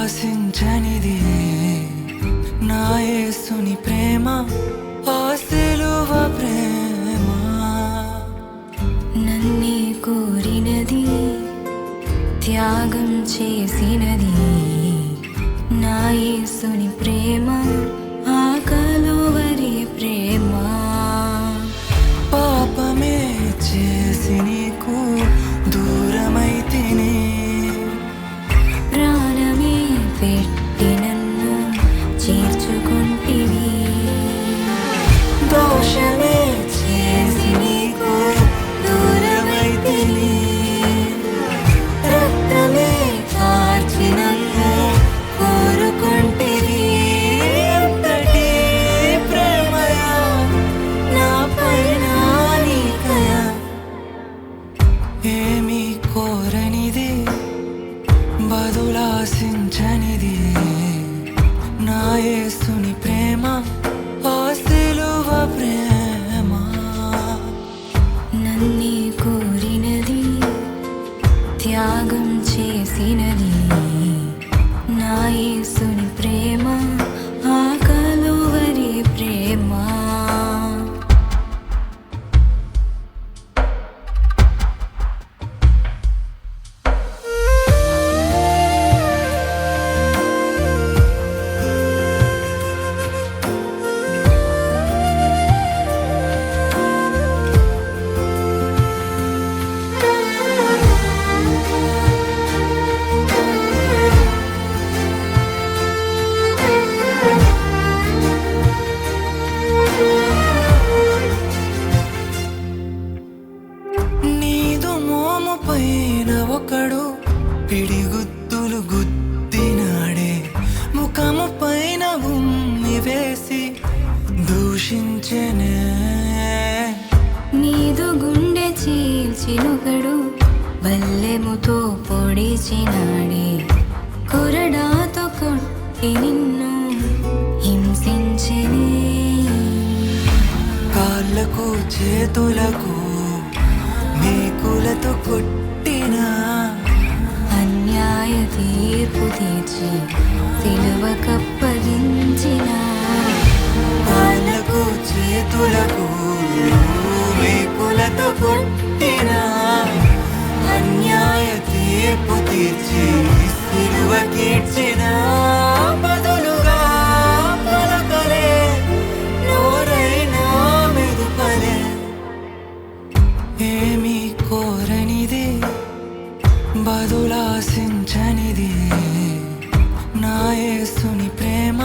బదులాశించనిది నా యేసుని ప్రేమ, ఆ సిలువ ప్రేమ. నన్నే కోరినది, త్యాగం చేసినది నా యేసుని ప్రేమ, ఆ కలువరి ప్రేమ. పాపమే చేసి నీకు దూరమైతిని, ప్రాణమే పెట్టి నన్ను చేర్చుకుంటివి. దోషమే చేసి నీకు దూరమైతిని, రక్తమే కార్చి నన్ను కోరుకుంటివి. ఎంతటి ప్రేమయా నాపైన నీకయా. ఏమీ కోరనిది, బదులాశించనిది నా యేసుని ప్రేమ, ఆ సిలువ ప్రేమ. నన్నే కోరినది, త్యాగం చేసినది నా యేసుని ప్రేమ, ఆ కలువరి ప్రేమ. నీదు మోము పైన ఒకడు పిడిగుద్దులు గుద్దినాడే, ముఖము పైన ఉమ్మి వేసి దూషించెనే. నీదు గుండె చీల్చినొకడు బల్లెముతో పొడిచినాడే, కొరడాతో కొట్టి నిన్ను హింసించెనే. కాళ్ళకు చేతులకు మేకులతో కొట్టినా, అన్యాయ తీర్పు తీర్చి సిలువ కప్పగించిన. కాళ్ళకు చేతులకు మేకులతో కొట్టినా, అన్యాయ తీర్పు తీర్చి సిలువ కీడ్చిన. బదులుగా పలకలే, నోరైనా మెదుపలే. ఏమీ కోరనిది, బదులాశించనిది నా యేసుని ప్రేమ,